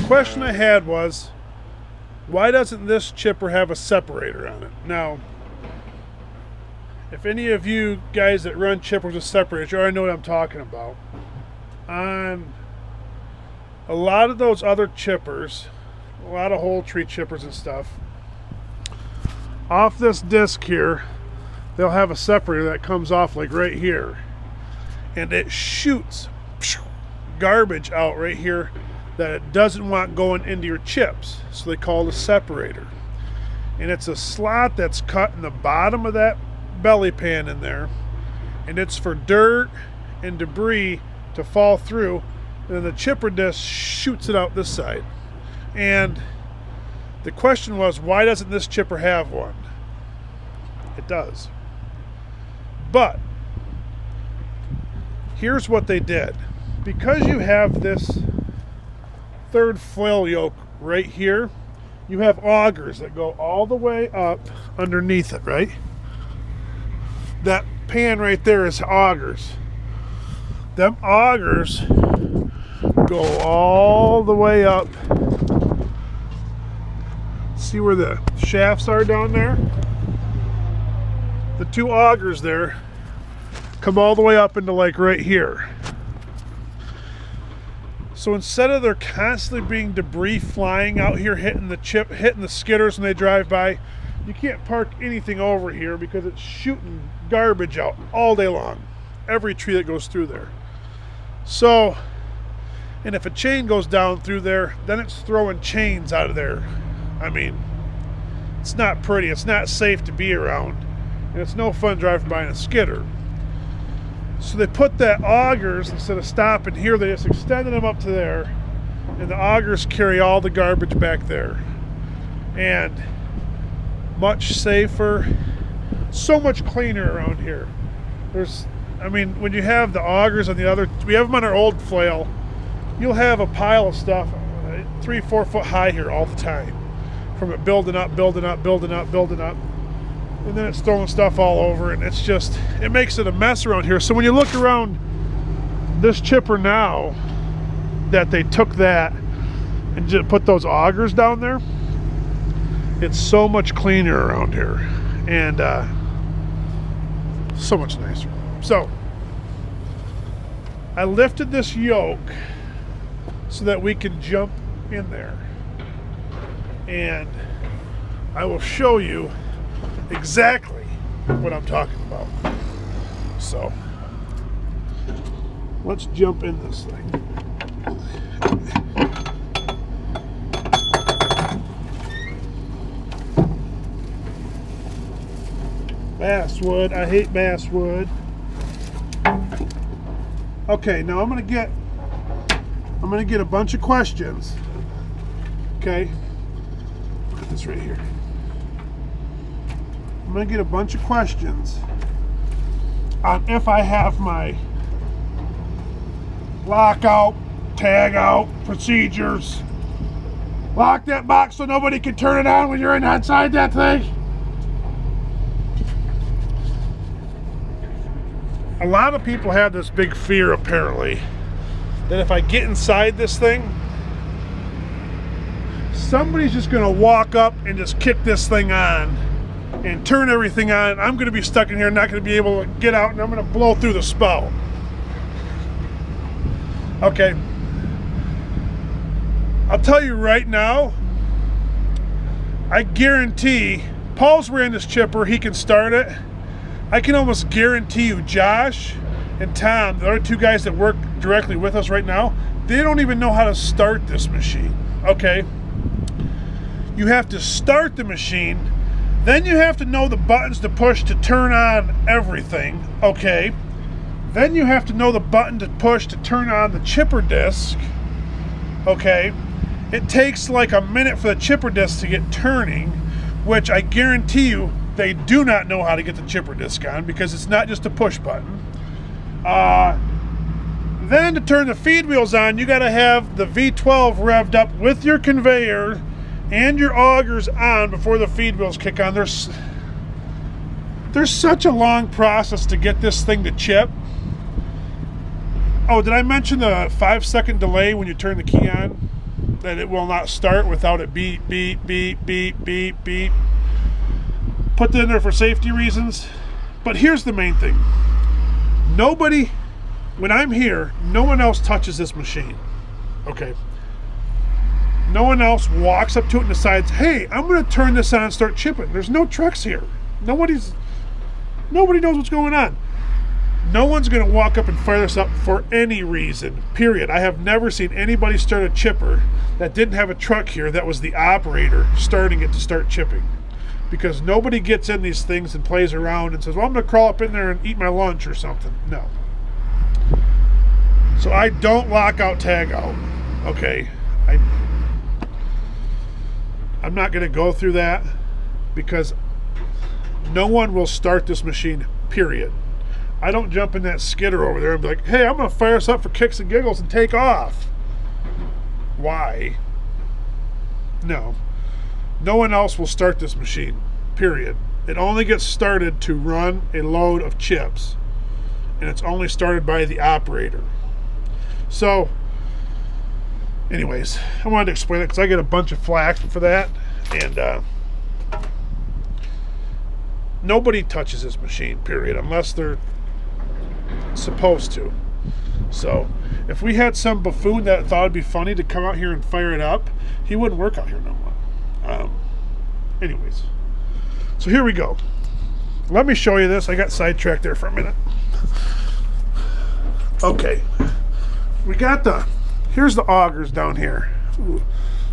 Question I had was, why doesn't this chipper have a separator on it? Now, if any of you guys that run chippers with separators, you already know what I'm talking about. On a lot of those other chippers, a lot of whole tree chippers and stuff, off this disc here, they'll have a separator that comes off like right here, and it shoots garbage out right here that it doesn't want going into your chips, so they call it a separator. And it's a slot that's cut in the bottom of that belly pan in there, and it's for dirt and debris to fall through, and then the chipper disc shoots it out this side. And the question was, why doesn't this chipper have one? It does. But here's what they did. Because you have this third flail yoke right here, you have augers that go all the way up underneath it, right? That pan right there is augers. Them augers go all the way up. See where the shafts are down there? The two augers there come all the way up into like right here. So instead of there constantly being debris flying out here, hitting the skidders when they drive by, you can't park anything over here because it's shooting garbage out all day long. Every tree that goes through there. So, and if a chain goes down through there, then it's throwing chains out of there. I mean, it's not pretty. It's not safe to be around. And it's no fun driving by in a skidder. So they put that augers, instead of stopping here, they just extended them up to there, and the augers carry all the garbage back there. And much safer, so much cleaner around here. I mean, when you have the augers on the other, we have them on our old flail, you'll have a pile of stuff 3-4 foot high here all the time, from it building up, and then it's throwing stuff all over, and it makes it a mess around here. So when you look around this chipper now, that they took that and just put those augers down there, it's so much cleaner around here, and so much nicer. So I lifted this yoke so that we can jump in there, and I will show you exactly what I'm talking about. So let's jump in this thing. Basswood, I hate basswood. Okay, now I'm gonna get a bunch of questions. Okay, look at this right here. I'm going to get a bunch of questions on if I have my lockout, tag out procedures. Lock that box so nobody can turn it on when you're inside that thing. A lot of people have this big fear, apparently, that if I get inside this thing, somebody's just going to walk up and just kick this thing on and turn everything on. I'm going to be stuck in here, not going to be able to get out, and I'm going to blow through the spout. Okay. I'll tell you right now, I guarantee, Paul's wearing this chipper, he can start it. I can almost guarantee you, Josh and Tom, the other two guys that work directly with us right now, they don't even know how to start this machine. Okay? You have to start the machine. Then you have to know the buttons to push to turn on everything, okay? Then you have to know the button to push to turn on the chipper disc, okay? It takes like a minute for the chipper disc to get turning, which I guarantee you, they do not know how to get the chipper disc on because it's not just a push button. Then to turn the feed wheels on, you got to have the V12 revved up with your conveyor and your augers on before the feed wheels kick on. There's such a long process to get this thing to chip. Oh, did I mention the 5-second delay when you turn the key on? That it will not start without it beep, beep, beep, beep, beep, beep. Put that in there for safety reasons. But here's the main thing. Nobody, when I'm here, no one else touches this machine. Okay. No one else walks up to it and decides, hey, I'm going to turn this on and start chipping. There's no trucks here. Nobody knows what's going on. No one's going to walk up and fire this up for any reason, period. I have never seen anybody start a chipper that didn't have a truck here that was the operator starting it to start chipping. Because nobody gets in these things and plays around and says, well, I'm going to crawl up in there and eat my lunch or something. No. So I don't lock out, tag out. Okay. I'm not going to go through that because no one will start this machine, period. I don't jump in that skidder over there and be like, hey, I'm going to fire us up for kicks and giggles and take off. Why? No. No one else will start this machine, period. It only gets started to run a load of chips, and it's only started by the operator. So, anyways, I wanted to explain it because I get a bunch of flack for that, and nobody touches this machine, period, unless they're supposed to. So if we had some buffoon that thought it'd be funny to come out here and fire it up, he wouldn't work out here no more. Anyways, so here we go. Let me show you this. I got sidetracked there for a minute. Okay, we got here's the augers down here. Ooh,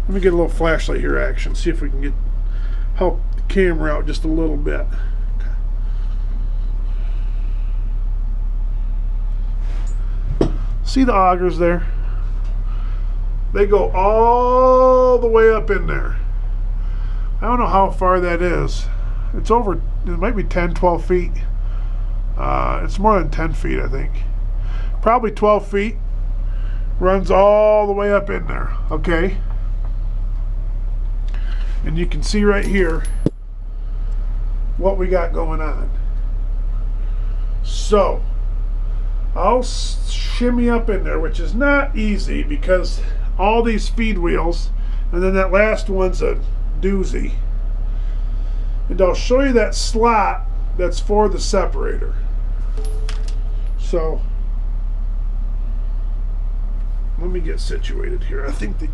let me get a little flashlight here action, see if we can help the camera out just a little bit. See the augers there? They go all the way up in there. I don't know how far that is. It's over, it might be 10, 12 feet. It's more than 10 feet, I think. Probably 12 feet. Runs all the way up in there, okay? And you can see right here what we got going on. So, I'll shimmy up in there, which is not easy because all these feed wheels, and then that last one's a doozy. And I'll show you that slot that's for the separator. So, let me get situated here. I think they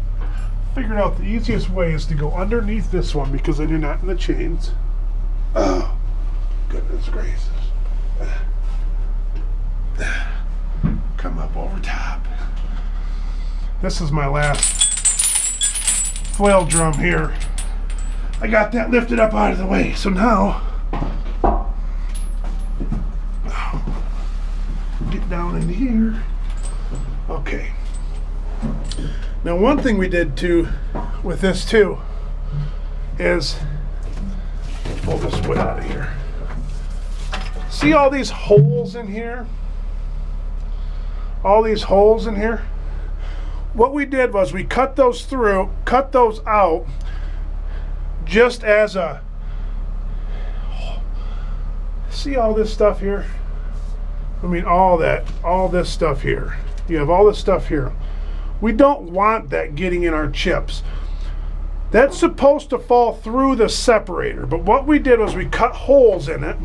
figured out the easiest way is to go underneath this one because then you're not in the chains. Oh, goodness gracious. Come up over top. This is my last flail drum here. I got that lifted up out of the way, so now get down in here. Okay. Now one thing we did too with this too is pull this wood out of here. See all these holes in here? All these holes in here? What we did was we cut those through, cut those out just as a, see all this stuff here? I mean all this stuff here. You have all this stuff here. We don't want that getting in our chips. That's supposed to fall through the separator, but what we did was we cut holes in it.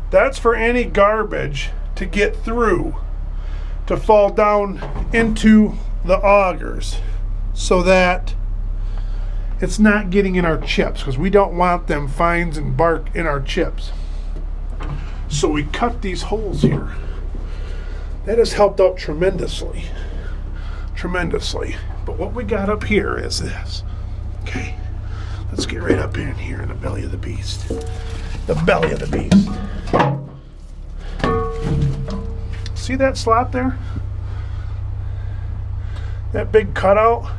That's for any garbage to get through, to fall down into the augers so that it's not getting in our chips, because we don't want them fines and bark in our chips. So we cut these holes here. That has helped out tremendously. Tremendously. But what we got up here is this. Okay. Let's get right up in here in the belly of the beast. The belly of the beast. See that slot there? That big cutout?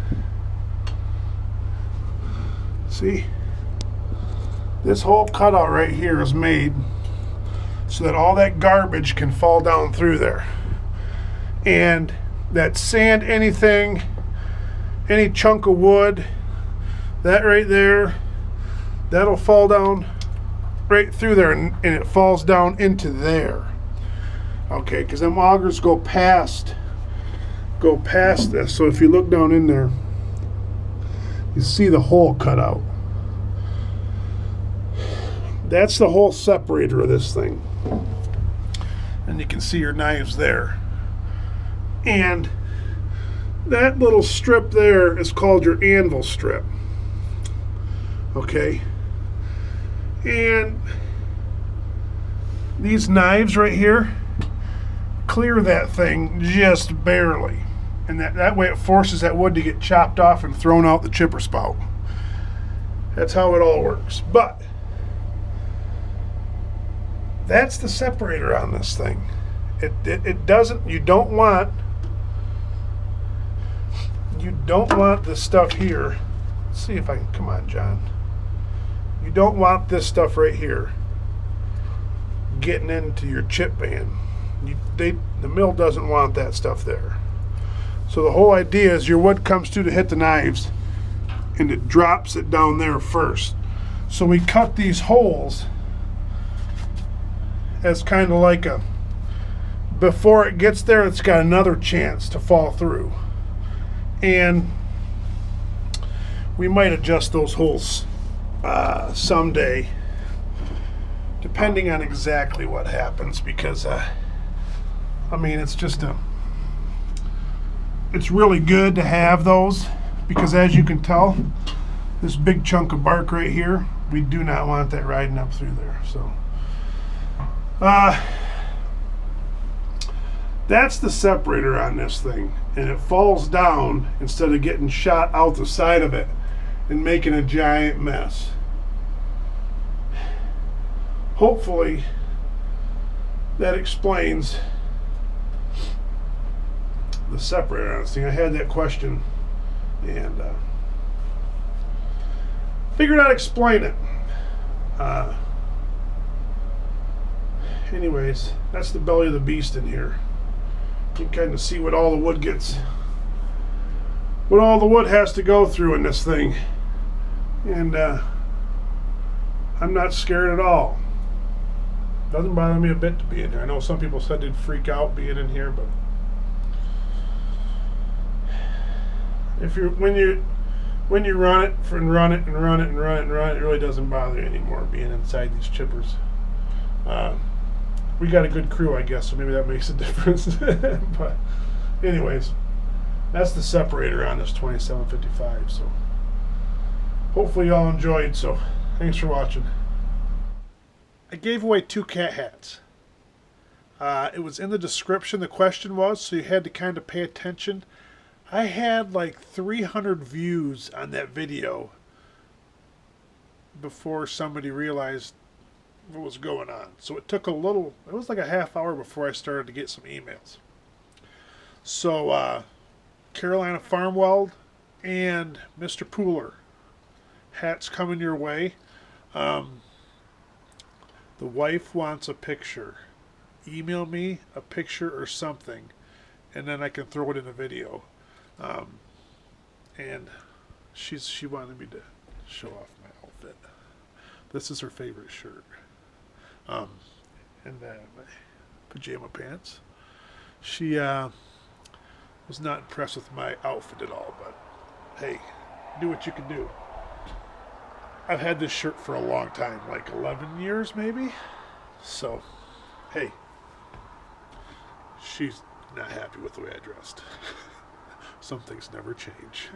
See? This whole cutout right here is made so that all that garbage can fall down through there. And that sand, anything, any chunk of wood, that right there, that'll fall down right through there, and it falls down into there. Okay, because them augers go past this. So if you look down in there, you see the hole cut out. That's the whole separator of this thing. And you can see your knives there. And that little strip there is called your anvil strip. Okay? And these knives right here clear that thing just barely. And that way it forces that wood to get chopped off and thrown out the chipper spout. That's how it all works. But that's the separator on this thing. It doesn't, you don't want this stuff here. Let's see if I can, come on, John. You don't want this stuff right here getting into your chip band. The mill doesn't want that stuff there. So the whole idea is your wood comes to hit the knives and it drops it down there first. So we cut these holes as kind of like a, before it gets there, it's got another chance to fall through. And we might adjust those holes someday, depending on exactly what happens, because I mean, it's just it's really good to have those, because as you can tell, this big chunk of bark right here, we do not want that riding up through there. So that's the separator on this thing, and it falls down instead of getting shot out the side of it and making a giant mess. Hopefully that explains the separator on this thing. I had that question and figured I'd explain it. Anyways, that's the belly of the beast in here. You can kind of see what all the wood gets, what all the wood has to go through in this thing. And I'm not scared at all. Doesn't bother me a bit to be in here. I know some people said they'd freak out being in here, but if you're when you run it and run it, it really doesn't bother you anymore being inside these chippers. We got a good crew, I guess, so maybe that makes a difference. But anyways, that's the separator on this 2755. So hopefully y'all enjoyed. So thanks for watching. I gave away 2 cat hats. It was in the description, the question was, so you had to kind of pay attention. I had like 300 views on that video before somebody realized what was going on. So it took a little, it was like a half hour before I started to get some emails. So Carolina Farm Weld and Mr. Pooler, hats coming your way. The wife wants a picture. Email me a picture or something, and then I can throw it in a video. And she wanted me to show off my outfit. This is her favorite shirt. And my pajama pants. She was not impressed with my outfit at all, but hey, do what you can do. I've had this shirt for a long time, like 11 years maybe. So, hey, she's not happy with the way I dressed. Some things never change.